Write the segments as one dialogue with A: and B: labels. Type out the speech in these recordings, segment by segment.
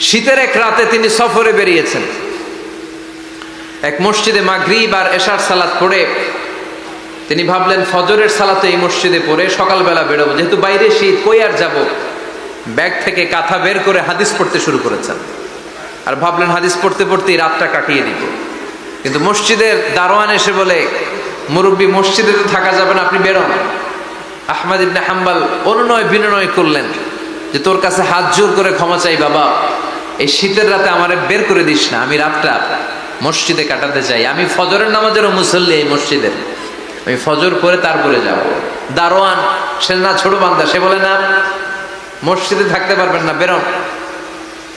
A: শীতের এক রাতে তিনি সফরে বেরিয়েছেন। এক মসজিদে মাগরিব আর এশার সালাত পড়ে তিনি ভাবলেন ফজরের সালাতে এই মসজিদে পড়ে সকালবেলা বেরোবো, যেহেতু বাইরে শীত, কই আর যাবো। ব্যাগ থেকে কাঁথা বের করে হাদিস পড়তে শুরু করেছেন আর ভাবলেন হাদিস পড়তে পড়তেই রাতটা কাটিয়ে দিব। কিন্তু মসজিদের দারোয়ান এসে বলে, মুরব্বী, মসজিদে তো থাকা যাবে না, আপনি বেরোন। আহমদ ইবনে হাম্বল অনুনয় বিনয় করলেন যে তোর কাছে হাত জোর করে ক্ষমা চাই বাবা, এই শীতের রাতে আমারে বের করে দিস না, আমি রাতটা মসজিদে কাটাতে চাই। আমি ফজরের নামাজেরও মুসল্লি এই মসজিদের, আমি ফজর পরে তারপরে যাব। দারোয়ান সে না ছোট বান্দা, সে বলে না, মসজিদে থাকতে পারবেন না, বেরোন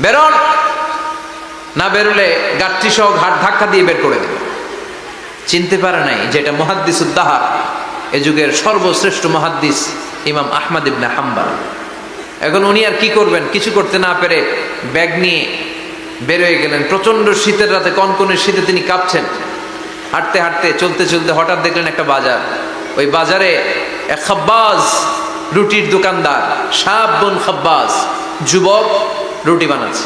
A: বেরোন, না বেরোলে গাঠটি সহ ঘাট ধাক্কা দিয়ে বের করে দেবে। চিনতে পারে নাই যেটা মুহাদ্দিসুদ্দাহার, এ যুগের সর্বশ্রেষ্ঠ মুহাদ্দিস ইমাম আহমদ ইবনে হাম্বল। এখন উনি আর কি করবেন, কিছু করতে না পেরে ব্যাগ নিয়ে বের হয়ে গেলেন। প্রচন্ড শীতের রাতে, কনকনে শীতে তিনি কাঁপছেন। হাঁটতে হাঁটতে চলতে চলতে হঠাৎ দেখলেন একটা বাজার। ওই বাজারে এক খাব্বাজ, রুটির দোকানদার, শাবুন খাব্বাজ, যুবক রুটি বানাচ্ছে।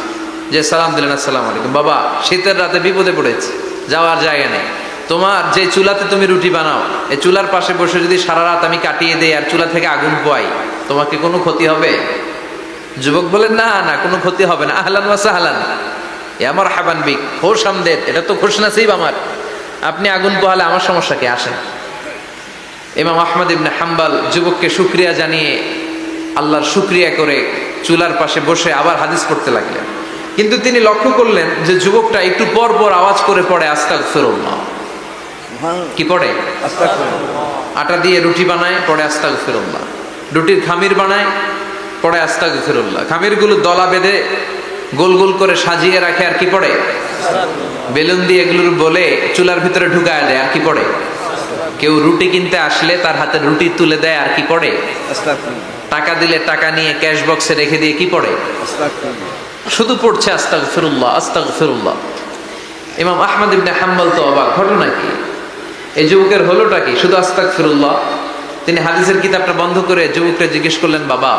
A: যে সালাম দিলেন, আসসালামু আলাইকুম। বাবা, শীতের রাতে বিপদে পড়েছে, যাওয়ার জায়গা নেই। তোমার যে চুলাতে তুমি রুটি বানাও, এই চুলার পাশে বসে যদি সারা রাত আমি কাটিয়ে দেই আর চুলা থেকে আগুন পোয়াই, তোমাকে কোনো ক্ষতি হবে? যুবক বলেন, না না, কোনো ক্ষতি হবে না। আহলান ওয়া সাহলান, এ আমার হাবান বিক, খোশ আমদের, এটা তো খোশ নসিব আমার। আপনি আগুন পোহালে আমার সমস্যা কি, আসেন। ইমাম আহমদ ইবনে হাম্বল যুবককে শুকরিয়া জানিয়ে, আল্লাহর শুকরিয়া করে চুলার পাশে বসে আবার হাদিস পড়তে লাগলেন। কিন্তু তিনি লক্ষ্য করলেন যে যুবকটা একটু পর পর আওয়াজ করে পড়ে আস্তাগফিরুল্লাহ। কি পড়ে? আটা দিয়ে রুটি বানায়, পড়ে আস্তাগফিরুল্লাহ। রুটির খামির বানায়, পড়ে আস্তাগফিরুল্লাহ। খামিরগুলো দলা বেঁধে গোল গোল করে সাজিয়ে রাখে, আর কি পড়ে? বেলুন দিয়ে এগুলোর বলে চুলার ভিতরে ঢুকায় দেয়, আর কি পড়ে? কেউ রুটি কিনতে আসলে তার হাতে রুটি তুলে দেয়, আর কি পড়ে? টাকা দিলে টাকা নিয়ে ক্যাশ বক্সে রেখে দিয়ে কি পড়ে? শুধু পড়ছে আস্তাগফিরুল্লাহ আস্তাগফিরুল্লাহ। ইমাম আহমদ ইবনে হাম্বল তো অবাক, ঘটনা কি, এই যুবকের হলোটা কি? শুধু আস্তাগফিরুল্লাহ। তিনি হাদিসের কিতাবটা বন্ধ করে যুবককে জিজ্ঞেস করলেন, বাবা,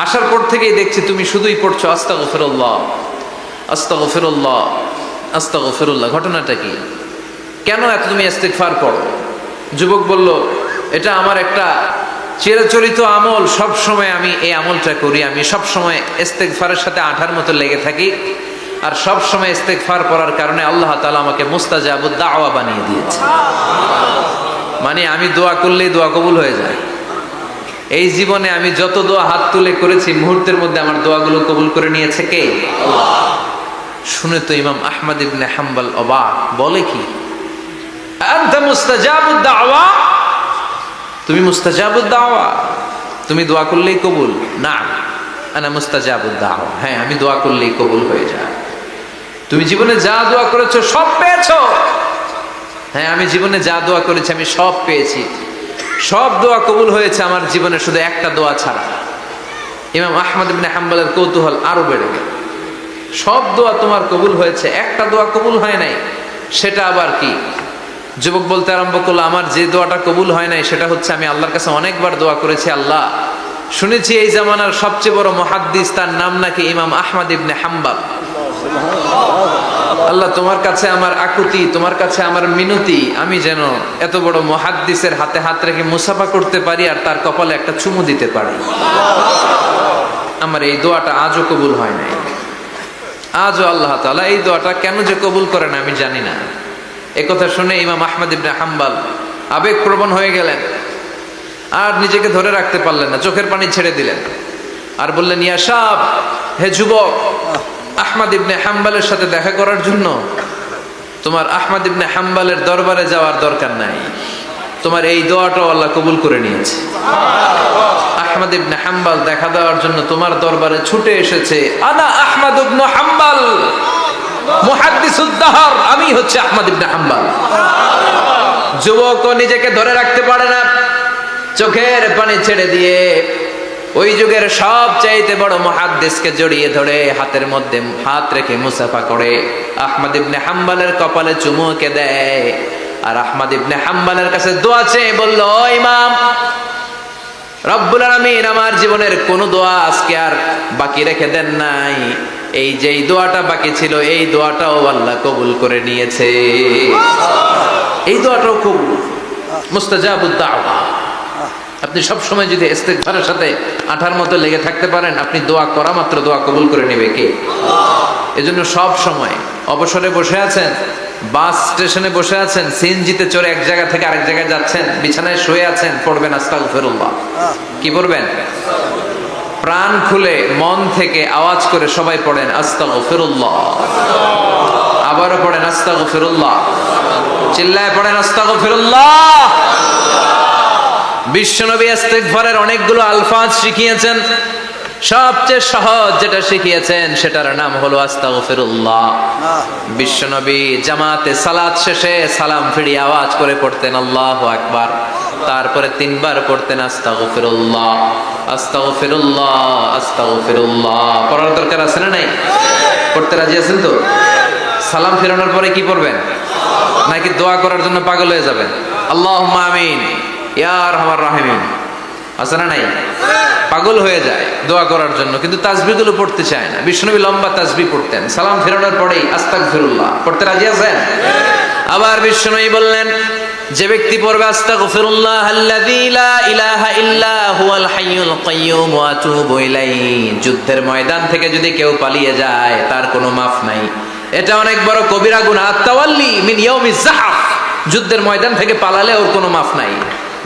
A: আসার পর থেকেই দেখছি তুমি শুধুই পড়ছো আস্তাগফিরুল্লাহ আস্তাগফিরুল্লাহ আস্তাগফিরুল্লাহ, ঘটনাটা কি? কেন এত তুমি ইস্তিগফার পড়ো? যুবক বলল, এটা আমার একটা চিরাচরিত আমল, সব সময় আমি এই আমলটা করি। আমি সব সময় ইস্তিগফারের সাথে আঠার মতো লেগে থাকি, আর সব সময় ইস্তিগফার করার কারণে আল্লাহ তাআলা আমাকে মুস্তাজাবুদ দাওয়া বানিয়ে দিয়েছে। মানে আমি দোয়া করলেই দোয়া কবুল হয়ে যায়। এই জীবনে আমি যত দোয়া হাত তুলে করেছি, মুহূর্তের মধ্যে আমার দোয়াগুলো কবুল করে নিয়েছে কে? আল্লাহ। শুনে তো ইমাম আহমদ ইবনে হাম্বল অবাক, বলে কি, আনতা মুস্তাজাবুদ দাওয়া, তুমি মুস্তাজাবুদ দাওয়া, তুমি দোয়া করলেই কবুল? না, আনা মুস্তাজাবুদ দাওয়া, হ্যাঁ আমি দোয়া করলেই কবুল হয়ে যায়। তুমি জীবনে যা দোয়া করেছো সব পেয়েছো? হ্যাঁ, আমি জীবনে যা দোয়া করেছি আমি সব পেয়েছি, সব দোয়া কবুল হয়েছে আমার জীবনে, শুধু একটা দোয়া ছাড়া। ইমাম আহমদ ইবনে হাম্বলের কৌতূহল আরো বেড়ে গেল। সব দোয়া তোমার কবুল হয়েছে, একটা দোয়া কবুল হয় নাই, সেটা আবার কি? যুবক বলতে আরম্ভ করলো, আমার যে দোয়াটা কবুল হয় নাই সেটা হচ্ছে আমি আল্লাহর কাছে অনেকবার দোয়া করেছি, আল্লাহ শুনেছি এই জামানার সবচেয়ে বড় মুহাদ্দিস, তার নাম নাকি ইমাম আহমদ ইবনে হাম্বল। আল্লাহ, তোমার কাছে আমার আকুতি, তোমার কাছে আমার মিনতি, আমি যেন এত বড় মুহাদ্দিসের হাতে হাত রেখে মুসাফা করতে পারি আর তার কপালে একটা চুমু দিতে পারি। আমার এই দোয়াটা আজও কবুল হয় নাই। আজও আল্লাহ তাআলা এই দোয়াটা কেন যে কবুল করে না আমি জানি না। একথা শুনে ইমাম আহমদ ইবনে হাম্বল আবেগপ্রবণ হয়ে গেলেন, আর নিজেকে ধরে রাখতে পারলেন না, চোখের পানি ছেড়ে দিলেন আর বললেন, ইয়া শাব, হে যুবক, আহমদ ইবনে হাম্বলের সাথে দেখা করার জন্য তোমার আহমদ ইবনে হাম্বলের দরবারে যাওয়ার দরকার নাই, তোমার এই দোয়াটাও আল্লাহ কবুল করে নিয়েছে। আহমদ ইবনে হাম্বল দেখা দেওয়ার জন্য তোমার দরবারে ছুটে এসেছে। আনা আহমদ ইবনে হাম্বল মুহাদ্দিসুদ্দাহর, আমি হচ্ছে আহমদ ইবনে হাম্বল। যুবক নিজেকে ধরে রাখতে পারে না, চোখের পানি ছেড়ে দিয়ে ওই যুগের সবচাইতে বড় মুহাদ্দিসকে জড়িয়ে ধরে হাতের মধ্যে হাত রেখে মুসাফা করে আহমদ ইবনে হাম্বলের কপালে চুমুকে দেয়, আর আহমদ ইবনে হাম্বলের কাছে দোয়া চেয়ে বলল, ও ইমাম, রব্বুল আলামিন আমার জীবনের কোনো দোয়া আজকে আর বাকি রেখে দেন নাই, এই যে এই দোয়াটা বাকি ছিল, এই দোয়াটাও আল্লাহ কবুল করে নিয়েছে। এই দোয়াটাও কবুল, মুস্তাজাবুদ দাওয়া। আপনি সব সময় যদি ইস্তিগফারের সাথে আঠার মতো লেগে থাকতে পারেন, আপনি দোয়া করা মাত্র দোয়া কবুল করে নেবে কে? এজন্য সব সময় অবসরে বসে আছেন, বাস স্টেশনে বসে আছেন, সিএনজিতে চড়ে এক জায়গা থেকে আরেক জায়গায় যাচ্ছেন, বিছানায় শুয়ে আছেন, পড়বেন আস্তাগফিরুল্লাহ। কি পড়বেন? প্রাণ খুলে মন থেকে আওয়াজ করে সবাই পড়েন আস্তাগফিরুল্লাহ। আবারও পড়েন আস্তাগফিরুল্লাহ, চিল্লায় পড়েন আস্তাগফিরুল্লাহ। বিশ্বনবী ইস্তিগফারের অনেকগুলো আলফাজ শিখিয়েছেন, সবচেয়ে সহজ যেটা শিখিয়েছেন সেটার নাম হলো আস্তাগফিরুল্লাহ। বিশ্বনবী জামাতে সালাত শেষে সালাম ফিরিয়ে আওয়াজ করে পড়তেন আল্লাহু আকবার, তারপরে 3 বার পড়তেন আস্তাগফিরুল্লাহ, আস্তাগফিরুল্লাহ, আস্তাগফিরুল্লাহ। পড়ার দরকার আছে না নাই? পড়তে রাজি আছেন তো? সালাম ফেরানোর পরে কি পড়বেন? নাকি দোয়া করার জন্য পাগল হয়ে যাবেন? আল্লাহুম্মা আমিন ইয়া আরহামার রাহিমিন, আছে না নাই? পাগল হয়ে যায় দোয়া করার জন্য, কিন্তু তাসবিহগুলো পড়তে চায় না। বিশ্বনবী লম্বা তাসবিহ পড়তেন, সালাম ফেরানোর পরেই আস্তাগফিরুল্লাহ পড়তে রাজি আছেন? আবার বিশ্বনবী বললেন, যে ব্যক্তি পড়বে আস্তাগফিরুল্লাহ আল্লাযী লা ইলাহা ইল্লা হুয়াল হাইয়ুল কাইয়্যুম ওয়া আতুবু ইলাইহি, যুদ্ধের ময়দান থেকে যদি কেউ পালিয়ে যায় তার কোনো মাফ নাই। এটা অনেক বড় কবিরা গুনাহ। আত-তাওয়াল্লি মিন ইয়াউমিজ যাহফ, যুদ্ধের ময়দান থেকে পালালে ওর কোনো মাফ নাই।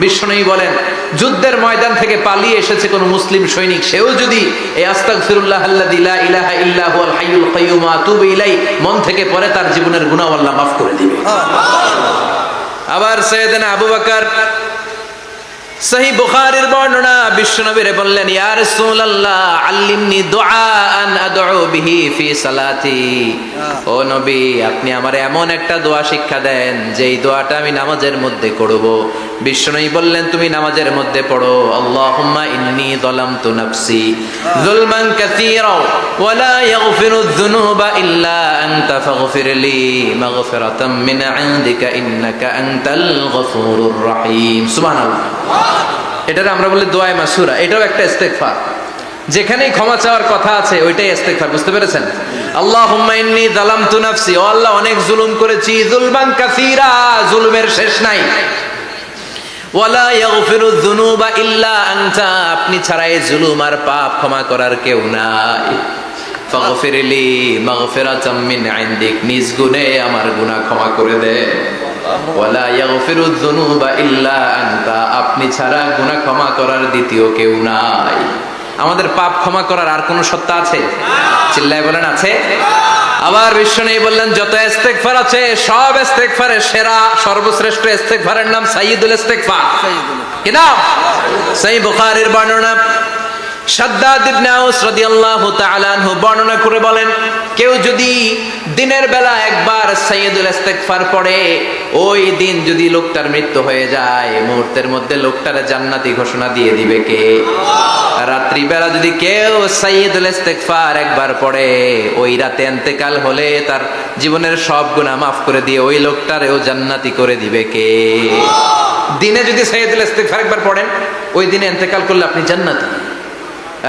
A: বিশ্বনবী বলেন, যুদ্ধের ময়দান থেকে পালিয়ে এসেছে কোন মুসলিম সৈনিক, সেও যদি এই আস্তাগফিরুল্লাহ আল্লাযী লা ইলাহা ইল্লা হুয়াল হাইয়ুল কাইয়্যুম ওয়া আতুবু ইলাইহি মন থেকে পড়ে, তার জীবনের গুনাহ আল্লাহ মাফ করে দিবে। আবার সাইয়েদনা আবু বকর, সহিহ বুখারীর বর্ণনা, বিশ্বনবীরে বললেন, ইয়া রাসূলুল্লাহ আল্লিমনি দুআআন আদউ বিহি ফি সালাতি। ও নবী, আপনি আমারে এমন একটা দোয়া শিক্ষা দেন যেই দোয়াটা আমি নামাজের মধ্যে করব। বিশ্বনবী বললেন, তুমি নামাজের মধ্যে পড়ো, আল্লাহুম্মা ইন্নী যালামতু নাফসি যুলমান কাসীরা ওয়া লা ইয়াগফিরুয যুনুবা ইল্লা আনতা ফাগফিরলি মাগফিরাতাম মিন ইনদিকা ইন্নাকা আনতাল গফুরুর রহিম। সুবহানাল্লাহ। এটারে আমরা বলি দোয়া মাসুরা, এটাও একটা ইস্তিগফার। যেখানেই ক্ষমা চাওয়ার কথা আছে ওইটাই ইস্তিগফার, বুঝতে পেরেছেন? আল্লাহুম্মা ইন্নী যালামতু নাফসি, ও আল্লাহ অনেক জুলুম করেছি, যুলমান কাসীরা, জুলুমের শেষ নাই। ওয়ালা ইয়াগফিরুয যুনুবা ইল্লা আনতা, আপনি ছাড়া এই জুলুম আর পাপ ক্ষমা করার কেউ নাই। ফাগফিরলি মাগফিরাতাম মিন ইনদিক, নিজ গুণে আমার গুনাহ ক্ষমা করে দে। ওয়ালা ইয়াগফিরুয যুনুবা ইল্লা আনতা, আপনি ছাড়া গুনাহ ক্ষমা করার দ্বিতীয় কেউ নাই। আমাদের পাপ ক্ষমা করার আর কোন সত্তা আছে? চিল্লায় বলেন আছে? আবার বিশ্বনবী বললেন, যত ইস্তিগফার আছে সব ইস্তিগফারের সেরা সর্বশ্রেষ্ঠ ইস্তিগফারের নাম সাইয়্যিদুল ইস্তিগফার। কি নাম? সহিহ বুখারীর বর্ণনা, শাদ্দাদ ইবনে আউস রাদিয়াল্লাহু তাআলা আনহু বর্ণনা করে বলেন, কেউ যদি দিনের বেলা একবার সাইয়্যিদুল ইস্তিগফার পড়ে, ওই দিন যদি লোকটার মৃত্যু হয়ে যায়, মুহূর্তের মধ্যে লোকটার জান্নাতি ঘোষণা দিয়ে দিবে কে? রাত্রি বেলা যদি কেউ সাইয়্যিদুল ইস্তিগফার একবার পড়ে, ওই রাতে ইন্তেকাল হলে তার জীবনের সব গুনাহ মাফ করে দিয়ে ওই লোকটারেও জান্নাতি করে দিবে কে? দিনে যদি সাইয়্যিদুল ইস্তিগফার একবার পড়েন, ওই দিনে ইন্তেকাল করলে আপনি জান্নাতি।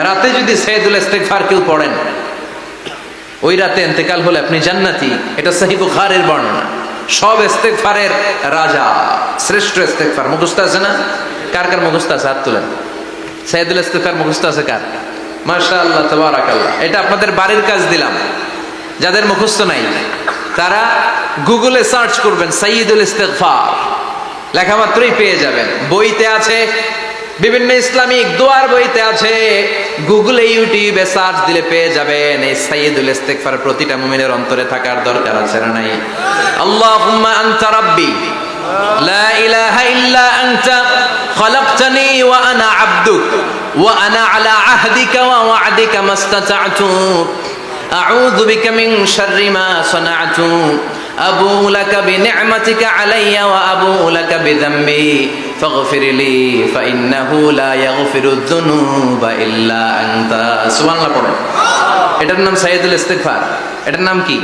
A: রাতে যদি সাইয়্যিদুল ইস্তিগফার কেউ পড়েন, ওই রাতে ইন্তেকাল হলে আপনি জান্নাতি। এটা সহিহ বুখারীর বর্ণনা। সব ইস্তিগফারের রাজা, শ্রেষ্ঠ ইস্তিগফার। মুখস্থ আছে না? কার কার মুখস্থ আছে? হাত তুলেন। সাইয়্যিদুল ইস্তিগফার মুখস্থ আছে কার? মাশাআল্লাহ, তাবারাকাল্লাহ। এটা আপনাদের বাড়ির কাজ দিলাম। যাদের মুখস্থ নাই তারা গুগলে সার্চ করবেন সাইয়্যিদুল ইস্তিগফার, লেখা মাত্রই পেয়ে যাবেন। বইতে আছে, বিভিন্ন ইসলামিক দোয়ার বইতে আছে, গুগলে ইউটিউবে সার্চ দিলে পেয়ে যাবেন। এই সাইয়্যিদুল ইস্তিগফার প্রতিটা মুমিনের অন্তরে থাকার দরকার আছে না নাই? আল্লাহুম্মা আনতা রাব্বি লা ইলাহা ইল্লা আনতা খালাকতানি ওয়া আনা আবদুক ওয়া আনা আলা আহদিকা ওয়া ওয়া'দিকা মাস্তাতা'তু আউযু বিকা মিন শাররি মা সানা'তু আবুউ লাকা বিনি'মাতিকা আলাইয়া ওয়া আবুউ লাকা বিযামবি ফাগফিরলি ফাইন্নাহু লা ইয়াগফিরুয যুনুবা ইল্লা আনতা। সুবহানাল্লাহ পড়েন। এটার নাম সাইয়্যিদুল ইস্তিগফার। এটার নাম কি?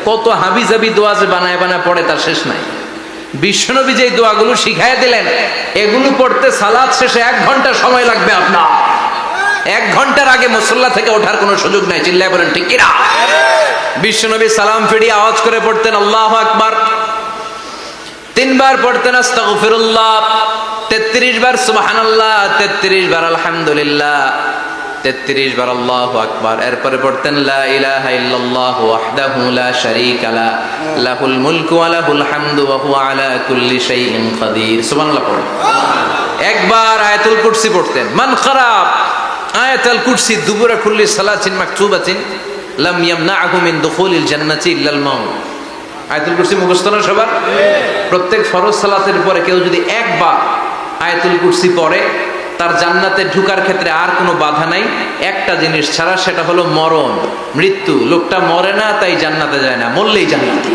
A: কত হাবিজাবি দোয়া যে বানায় বানায় পড়ে তার শেষ নাই। বিশ্বনবী যে দোয়াগুলো শিখাইয়া দিলেন, এগুলো পড়তে সালাত শেষে 1 ঘন্টা সময় লাগবে আপনার। 1 ঘন্টার আগে মুসল্লা থেকে ওঠার কোনো সুযোগ নাই। চিল্লায় বলেন ঠিক কিনা? বিশ্বনবী সালাম ফিরিয়ে আওয়াজ করে পড়তেন আল্লাহু আকবার, 3 বার পড়তেন আস্তাগফিরুল্লাহ, 33 বার সুবহানাল্লাহ, 33 বার আলহামদুলিল্লাহ, 33 বার আল্লাহু আকবার। এরপরে পড়তেন লা ইলাহা ইল্লাল্লাহু ওয়াহদাহু লা শারীকা লা, লাহুল মুলকু ওয়া লাহুল হামদু ওয়া হুয়া আলা কুল্লি শাইইন কাদির। সুবহানাল্লাহ পড়েন। একবার আয়াতুল কুরসি পড়তেন। মান খারাপ আয়াতুল কুরসি দুবুরা কুল্লি সালাতিন মাকতুবাতিন লাম ইয়ামনাহু মিন দুখুলিল জান্নাতি ইল্লাল মাউত। আয়াতুল কুরসি মুখস্থ না সবার? প্রত্যেক ফরজ সালাতের পরে কেউ যদি একবার আয়াতুল কুরসি পড়ে তার জান্নাতে ঢোকার ক্ষেত্রে আর কোনো বাধা নাই, একটা জিনিস ছাড়া, সেটা হলো মরণ, মৃত্যু। লোকটা মরে না তাই জান্নাতে যায় না, মরলেই জান্নাতে।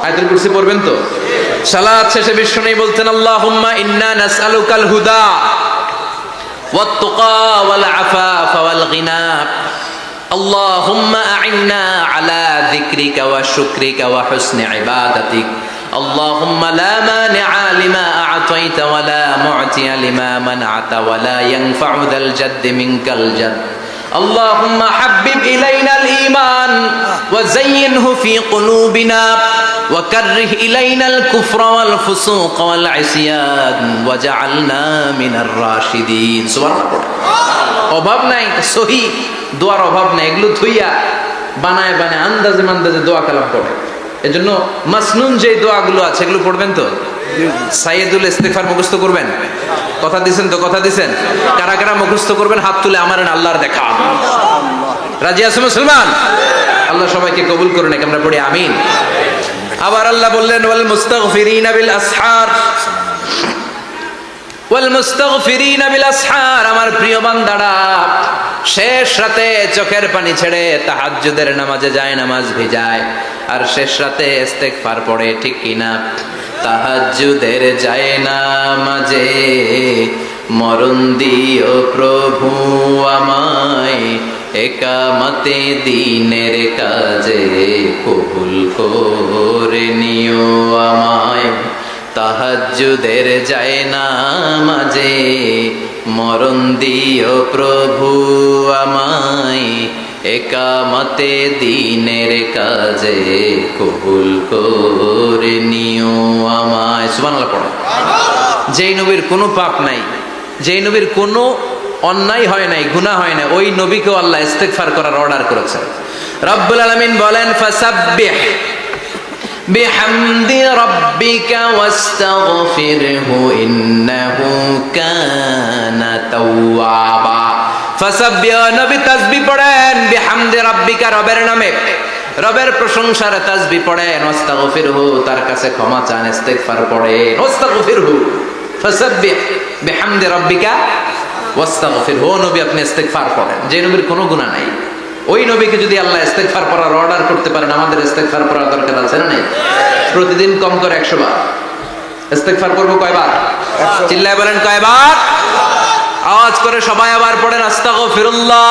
A: আয়াতুল কুরসি পড়বেন তো? সালাত শেষে বিষ্ণু বলতেন আল্লাহুম্মা ইন্না নাসআলুকাল হুদা ওয়াত তুকা ওয়াল আফাফা ওয়াল গিনা আল্লাহুম্মা আ'ইন্না আলা যিকরিকা ওয়া শুকরিকা ওয়া হুসনি ইবাদাতিক اللهم لا مانع لما أعطيت ولا معطي لما منعت ولا ينفع ذا الجد منك الجد اللهم حبب إلينا الإيمان وزينه في قلوبنا وكره إلينا الكفر والفسوق والعصيان وجعلنا من الراشدين سبحان الله অভাব নাই, সহি দোয়ার অভাব নাই। এগুলো ধুইয়া বানায় বানায় আন্দাজে মান্দাজে দোয়া কালাম পড়ে। এজন্য মাসনুন যে দোয়াগুলো আছে এগুলো পড়বেন তো? সাইয়্যিদুল ইস্তিগফার মুখস্থ করবেন? কথা দিছেন তো? কথা দিছেন? কারা কারা মুখস্থ করবেন হাত তুলে আমার আল্লাহর দেখা। রাজি আছো মুসলমান? আল্লাহ সবাইকে কবুল করুন। আমরা পড়ি আমিন। আবার আল্লাহ বললেন ওয়াল মুস্তাগফিরিনা বিল আসহার, ওয়াল মুস্তাগফিরিনা বিল আসহার। আমার প্রিয় বান্দারা শেষ রাতে চোখের পানি ছেড়ে তাহাজ্জুদের নামাজে যায়, নামাজ ভিজায়, আর শেষ রাতে ইস্তেগফার পড়ে, ঠিক কিনা? তাহাজ্জুদের যায় নামাজে মরণ দিও প্রভু আমায়, একামতে দিনের কাজে কবুল করে নিও আমায়। তাহাজ্জুদের যায় নামাজে মরণ দিও প্রভু আমায়, একামতে দিনের কাজে কবুল করে নিও আমায়। সুবহানাল্লাহ পড়ো। যেই নবীর কোনো পাপ নাই, যেই নবীর কোনো অন্যায় হয় নাই, গুনাহ হয় না, ওই নবীকেও আল্লাহ ইস্তেগফার করার অর্ডার করেছেন। রব্বুল আলামিন বলেন ফাসাব্বিহ বিহামদি রাব্বিকা ওয়াস্তাগফিরহু ইন্নাহু কানা তাওয়াবা। ফাসাব্বিহ, নবী তাসবিহ পড়েন, বিহামদি রাব্বিকা, রবের নামে, রবের প্রশংসার তাসবিহ পড়েন, ওয়াস্তাগফিরহু, তার কাছে ক্ষমা চান, ইস্তেগফার পড়েন, ওয়াস্তাগফিরহু। ফাসাব্বিহ বিহামদি রাব্বিকা ওয়াস্তাগফিরহু, নবী আপনি ইস্তেগফার পড়েন। যে নবীর কোনো গুনাহ নাই, ওই নবীকে যদি আল্লাহ ইস্তেগফার করার অর্ডার করতে পারেন, আমাদের ইস্তেগফার করার দরকার আছে না? নেই? প্রতিদিন কম করে 100 বার ইস্তেগফার করব। কয়বার? চিল্লায় বলেন কয়বার? আওয়াজ করে সবাই আবার পড়েন আস্তাগফিরুল্লাহ,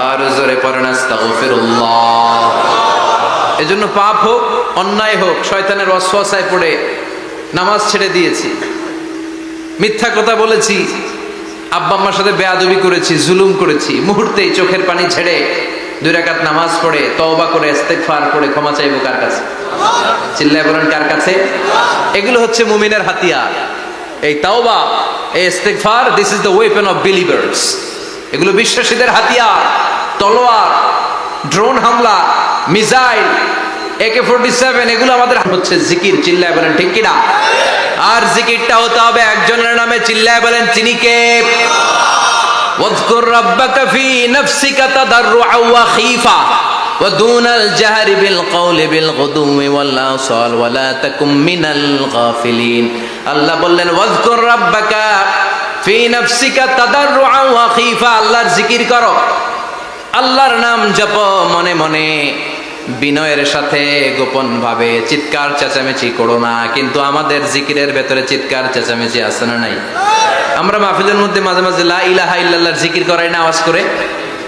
A: আর জোরে পড়েন আস্তাগফিরুল্লাহ। এজন্য পাপ হোক, অন্যায় হোক, শয়তানের ওয়াসওয়াসায় পড়ে নামাজ ছেড়ে দিয়েছি, মিথ্যা কথা বলেছি, আব্বা আম্মার সাথে বেয়াদবি করেছি, জুলুম করেছি, মুহূর্তেই চোখের পানি ছেড়ে 2 রাকাত নামাজ পড়ে তওবা করে ইস্তেগফার করে ক্ষমা চাইবো কার কাছে? চিল্লায় বলেন কার কাছে? এগুলো হচ্ছে মুমিনের হাতিয়ার। এই তাওবা, এই ইস্তেগফার, this is the weapon of believers. এগুলো বিশ্বাসীদের হাতিয়ার। তলোয়ার, ড্রোন হামলা, মিসাইল, AK-47, এগুলো আমাদের হচ্ছে জিকির। চিল্লায় বলেন ঠিক কিনা? আর জিকিরটা হতে হবে একজনের নামে। চিল্লায় বলেন তিনি কে? ওয়াযকুর রাব্বাকা ফি নাফসিকা তাদাররুআন ওয়া খীফা ওয়া দুনাল জাহরি বিল কওলি বিল গুদুমি ওয়াল আসাল ওয়া লা তাকুম মিনাল গাফিলিন। আল্লাহ বললেন ওয়াযকুর রাব্বাকা ফি নাফসিকা তাদাররুআন ওয়া খীফা, আল্লাহর জিকির করো, আল্লাহর নাম জপো মনে মনে, বিনয়ের সাথে, গোপন ভাবে, চিৎকার চেঁচামেচি করো না। কিন্তু আমাদের জিকিরের ভেতরে চিৎকার চেঁচামেচি আছে না নাই? আমরা মাহফিলের মধ্যে মাঝে মাঝে লা ইলাহা ইল্লাল্লাহর জিকির করাই না আওয়াজ করে।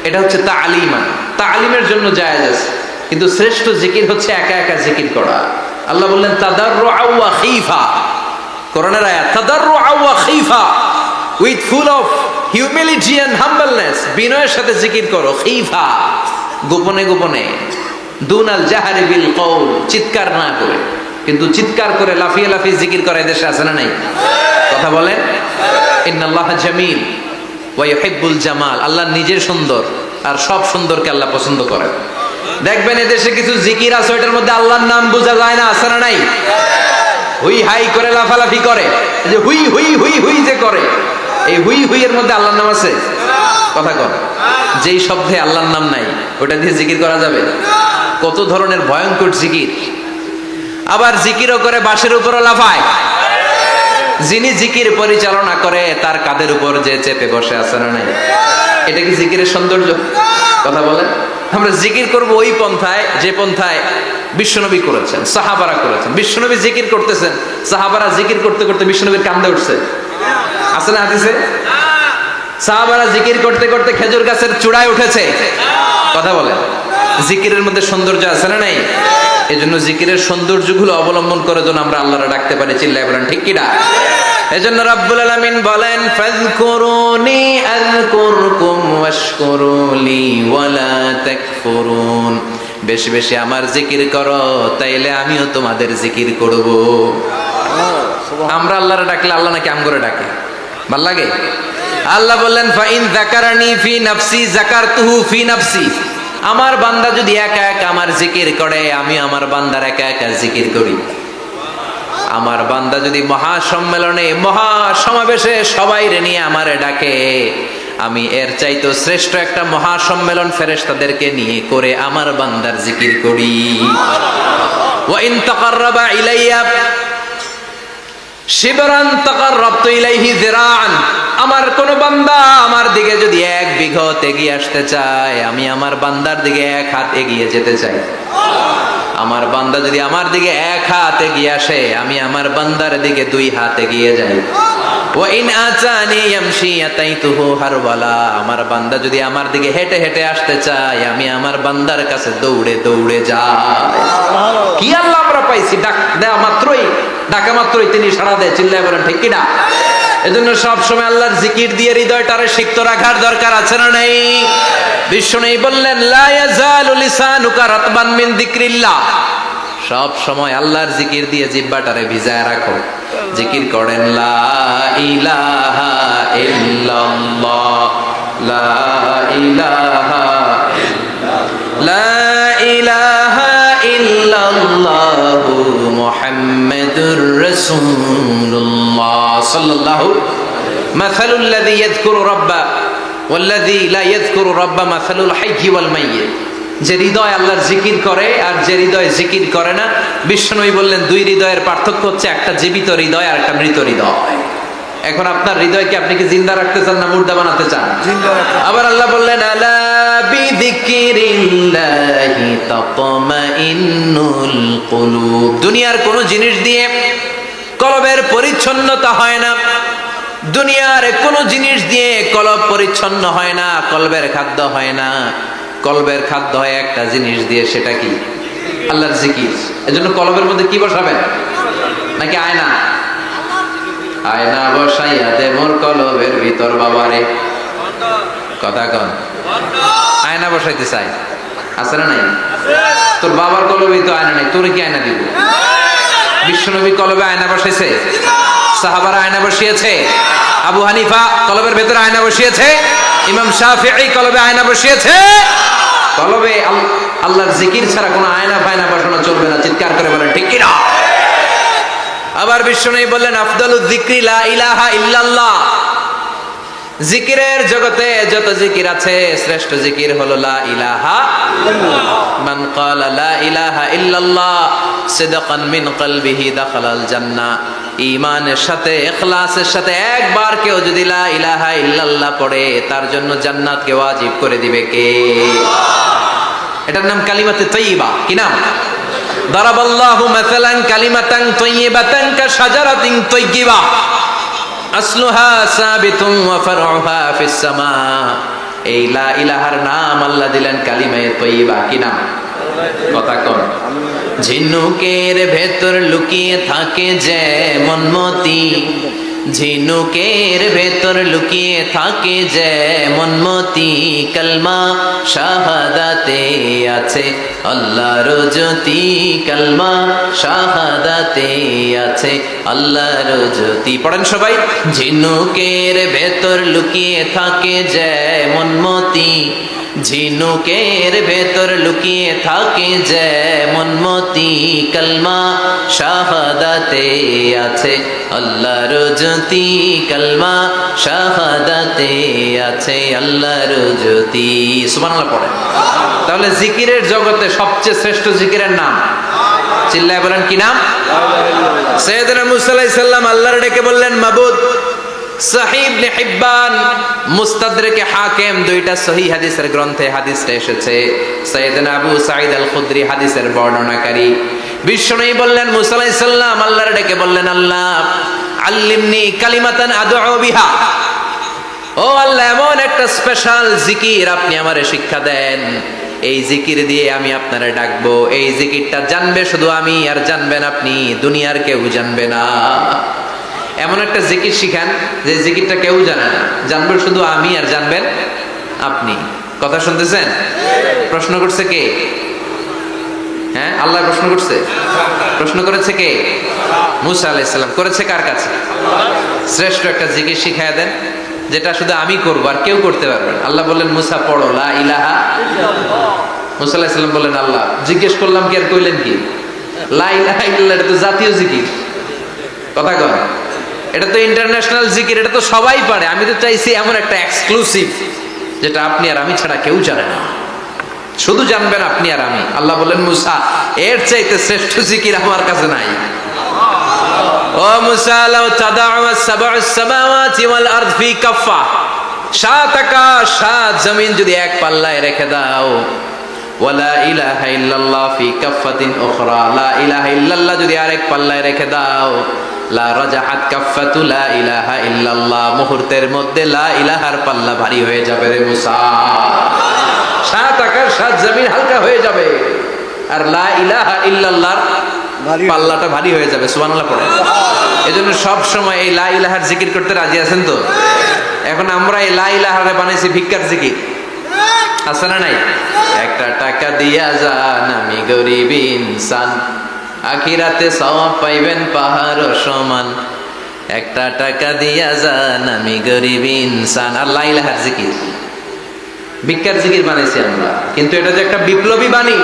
A: এটা হচ্ছে তালিমান, তালিমের জন্য জায়েজ আছে, কিন্তু শ্রেষ্ঠ জিকির হচ্ছে একা একা জিকির করা। আল্লাহ বললেন তাদাররুআন ওয়া খীফা, কোরআনের আয়াত, তাদাররুআন ওয়া খীফা, with full of humility and humbleness, বিনয়ের সাথে জিকির করো। খিফা, গোপনে গোপনে। দুনাল জাহারি বিল কওল, চিৎকার না করে। কিন্তু চিৎকার করে লাফিয়ে লাফিয়ে জিকির করা এদেশে আছে না নাই? কথা বলেন। ইন্নাল্লাহ জামিল ওয়া ইউহিব্বুল জামাল, আল্লাহ নিজে সুন্দর আর সব সুন্দরকে আল্লাহ পছন্দ করেন। দেখবেন এদেশে কিছু জিকির আছে ওইটার মধ্যে আল্লাহর নাম বোঝা যায় না, আছে না নাই? হুই হাই করে লাফালাফি করে, যে হুই হুই হুই হুই যে করে, এই হুই হুই এর মধ্যে আল্লাহর নাম আছে? কথা কর। যেই শব্দে আল্লাহর নাম নাই ওটা দিয়ে জিকির করা যাবে? কত ধরনের ভয়ঙ্কর জিকির। আবার জিকিরও করে বাঁশের উপরও লাফায়। যিনি জিকির পরিচালনা করে তার কাঁধের উপর যে চেপে বসে, আছে না নাই? এটা কি জিকিরের সৌন্দর্য? কথা বলেন। আমরা জিকির করব ওই পন্থায় যে পন্থায় বিশ্বনবী করেছেন, সাহাবারা করেছেন। বিশ্বনবী জিকির করতেছেন, সাহাবারা জিকির করতে করতে বিশ্বনবীর কান্দে উঠছে, আছে না হাদিসে? সাহাবারা জিকির করতে করতে খেজুর গাছের চূড়ায় উঠেছে। কথা বলেন। জিকিরের মধ্যে সৌন্দর্য আছে না নাই? এজন্য জিকিরের সৌন্দর্যগুলো অবলম্বন করে যেন আমরা আল্লাহরে ডাকতে পারি। চিল্লায় বলেন ঠিক কিনা? এজন্য রাব্বুল আলামিন বলেন, ফাযকুরুনি আযকুরকুম ওয়াশকুরুলি ওয়ালা তাকফুরুন। বেশি বেশি আমার জিকির করো, তাইলে আমিও তোমাদের জিকির করব। আমরা আল্লাহরে ডাকলে আল্লাহ নাকি আমগরে ডাকে? ভাল লাগে? আল্লাহ বললেন, ফাইন যাকারানি ফি নাফসি যাকারতুহু ফি নাফসি। আমার বান্দা যদি একা একা আমার জিকির করে, আমি আমার বান্দার একা একা জিকির করি। আমার বান্দা যদি মহাসম্মেলনে মহাসমাবেশে সবাই রে নিয়ে আমারে ডাকে, আমি এর চাইতো শ্রেষ্ঠ একটা মহাসম্মেলন ফেরেশতাদেরকে নিয়ে করে আমার বান্দার জিকির করি। ওয়া ইন তাকাররাবা ইলাইয়া শিবরান তাকাররাবতু ইলাইহি যিরাআন। আমার কোন বান্দা আমার দিকে যদি এক বিঘত এগিয়ে আসতে চায়, আমি আমার বান্দার দিকে এক হাত এগিয়ে যেতে চাই। আমার বান্দা যদি আমার দিকে এক হাত এগিয়ে আসে, আমি আমার বান্দার দিকে দুই হাত এগিয়ে যাই। ওয়া ইন আতানি ইয়ামশি আতাইতুহু হারওয়ালা। আমার বান্দা যদি আমার দিকে হেঁটে হেঁটে আসতে চায়, আমি আমার বান্দার কাছে দৌড়ে দৌড়ে যাই। কি আল্লাহ আমরা পাইছি, ডাকা মাত্রই তিনি সাড়া দেয়। চিল্লায় বলেন ঠিক কিনা? এজন্য সব সময় আল্লাহর জিকির দিয়ে হৃদয়টারে সিক্ত রাখার দরকার, আছে না নাই? বিশ্বনবী বললেন, লা ইয়াজালু লিসানুকা রাতবান মিন যিকরিল্লাহ। সব সময় আল্লাহর জিকির দিয়ে জিহ্বাটারে ভিজায় রাখো। জিকির করেন, লা ইলাহা ইল্লাল্লাহ, লা ইলাহা লা ইলাহা ইল্লাল্লাহু মুহাম্মাদুর রাসূলুল্লাহ সাল্লাল্লাহু। মাসালুল লাযী ইয়াযকুরু রাব্বা ওয়াল্লাযী লা ইয়াযকুরু রাব্বা মাসালুল হাইয়্যি ওয়াল মাইয়্যিত। যে হৃদয় আল্লাহর জিকির করে আর যে হৃদয় জিকির করে না, বিশ্বনবী বললেন দুই হৃদয়ের পার্থক্য হচ্ছে একটা জীবিত হৃদয় আর একটা মৃত হৃদয়। এখন আপনার হৃদয়কে আপনি কি জিন্দা রাখতে চান না মুর্দা বানাতে চান? আবার আল্লাহ বললেন, আলা বিযিকরিল্লাহি তাতমাইন্নুল কুলুব। দুনিয়ার কোন জিনিস দিয়ে কলবের পরিচ্ছন্নতা হয় না। দুনিয়ার কোন জিনিস দিয়ে কলব পরিচ্ছন্ন হয় না, কলবের খাদ্য হয় না। কলবের খাদ্য হয় একটা জিনিস দিয়ে, সেটা কি? আল্লাহর জিকির। এজন্য কলবের মধ্যে কি বসাবেন? নাকি আয়না? আয়না বসাইয়া দে মোর কলবের ভিতর বাবারে। কথা কন। আয়না বসাইতে চাই, আছে না নাই? তোর বাবার কলবে তো আয়না নাই, তোরে কি আয়না দিব? বিশ্বনবী কলবে আয়না বসাইছে, সাহাবারা আয়না বসিয়েছে, আবু হানিফা কলবের ভেতরে আয়না বসিয়েছে, ইমাম শাফিঈ কলবে আয়না বসিয়েছে। কলবে আল্লাহর জিকির ছাড়া কোনো আয়না ফায়না বসানো চলবে না। চিৎকার করে বলেন ঠিক কিনা? আবার বিশ্বনবী বললেন, আফদালুয যিকরি লা ইলাহা ইল্লাল্লাহ। জিকিরের জগতে যত জিকির আছে, শ্রেষ্ঠ জিকির হলো লা ইলাহা ইল্লাল্লাহ। মান ক্বালা লা ইলাহা ইল্লাল্লাহ সিদকান মিন কলবিহি দাখালাল জান্নাহ। ঈমানের সাথে ইখলাসের সাথে একবার কেউ যদি লা ইলাহা ইল্লাল্লাহ পড়ে, তার জন্য জান্নাতকে ওয়াজিব করে দিবে কে? এটার নাম কালিমাতে তাইয়্যিবা। কি নাম? দারাবাল্লাহু মাসালান কালিমাতান তাইয়্যিবাতান কাশাজারাতিন তাইয়্যিবা আসলুহা সাবিতুন ওয়া ফারউহা ফিস সামা। এই লা ইলাহার নাম আল্লাহ দিলেন কালিমায়ে তাইয়্যিবা। কি নাম? কথা কর। ঝিনুকের ভেতর লুকিয়ে থাকে যেমন মতি, ঝিনুকের ভেতর লুকিয়ে থাকে যেমন মতি, কালমা শাহাদাতে আছে আল্লাহর জ্যোতি, কালমা শাহাদাতে আছে আল্লাহর জ্যোতি। পড়েন সবাই। ঝিনুকের ভেতর লুকিয়ে থাকে যেমন মতি, ঝিনুকের ভেতর লুকিয়ে থাকে যেমন মতি, কালমা শাহাদাতে আছে আল্লাহর জ্যোতি, কালমা শাহাদাতে আছে আল্লাহর জ্যোতি। সুবহানাল্লাহ পড়ে। তাহলে জিকিরের জগতে সবচেয়ে শ্রেষ্ঠ জিকিরের নাম, চিল্লায় বলেন কি নাম? সাইয়েদনা মুসা আলাইহিস সালাম আল্লাহর ডেকে বললেন, মাবুদ। সহিহ ইবনে হিব্বান, মুস্তাদরাকে হাকিম, দুইটা সহিহ হাদিসের গ্রন্থে হাদিসটা এসেছে। সাইয়েদনা আবু সাঈদ আল খুদরি হাদিসের বর্ণনাকারী। বিশ্বনবী বললেন, মুসা আলাইহিস সালাম আল্লাহর ডেকে বললেন, আল্লাহ আল্লিমনি কালিমাতান আদউ বিহা, ও আল্লাহ এমন একটা স্পেশাল জিকির আপনি আমারে শিক্ষা দেন, এই জিকির দিয়ে আমি আপনারে ডাকবো। এই জিকিরটা জানবে শুধু আমি, আর জানবেন আপনি, দুনিয়ার কেউ জানবে না। এমন একটা জিকির শিখান যে জিকিরটা কেউ জানে না, জানবেন শুধু আমি আর জানবেন আপনি। কথা শুনতেছেন? প্রশ্ন করছে কে? হ্যাঁ, আল্লাহ প্রশ্ন করছে। প্রশ্ন করেছে কে? মুসা আলাইহিস সালাম। করেছে কার কাছে? শ্রেষ্ঠ একটা জিকির শিখায় দেন যেটা শুধু আমি করবো আর কেউ করতে পারবে না। আল্লাহ বললেন, মুসা পড়ো লা ইলাহা ইল্লাল্লাহ। মুসা আলাইহিস সালাম বললেন, আল্লাহ জিজ্ঞেস করলাম কি আর কইলেন কি? লা ইলাহা ইল্লাল্লাহ এটা তো জাতীয় জিকির। কথা কয়, এটা তো ইন্টারন্যাশনাল জিকির, এটা তো সবাই পারে। আমি তো চাইছি এমন একটা এক্সক্লুসিভ যেটা আপনি আর আমি ছাড়া কেউ জানে না, শুধু জানবেন আপনি আর আমি। আল্লাহ বললেন, মুসা এর চাইতে শ্রেষ্ঠ জিকির আমার কাছে নাই। ও মুসা, লাউ তাদাউ সাবউস সামাওয়াতি ওয়াল আরদ ফি কাফা, সাত আকাশ সাত জমিন যদি এক পাল্লায় রেখে দাও, ওয়ালা ইলাহা ইল্লাল্লাহ ফি কাফাতিন উখরা, লা ইলাহা ইল্লাল্লাহ যদি আরেক পাল্লায় রেখে দাও, লা রাজাহাত কাফাতু লা ইলাহা ইল্লাল্লাহ, মুহূর্তের মধ্যে লা ইলাহার পাল্লা ভারী হয়ে যাবে রে মুসা। সাত আকাশ সাত জমিন হালকা হয়ে যাবে, আর লা ইলাহা ইল্লাল্লাহর পাল্লাটা ভারী হয়ে যাবে। সুবহানাল্লাহ পড়ে। এজন্য সব সময় এই লা ইলাহার জিকির করতে রাজি আছেন তো? এখন আমরা এই লা ইলাহারে বানাইছি ভিক্ষার জিকির, আছে না নাই? একটা টাকা দিয়া যান আমি গরিব ইনসান, আখিরাতে সওয়াব পাইবেন পাহাড় সমান। একটা টাকা দিয়া যান আমি গরিব ইনসান, আর লা ইলাহার জিকির ভিক্ষার জিকির বানাইছি আমরা। কিন্তু এটা যে একটা বিপ্লবী বাণী,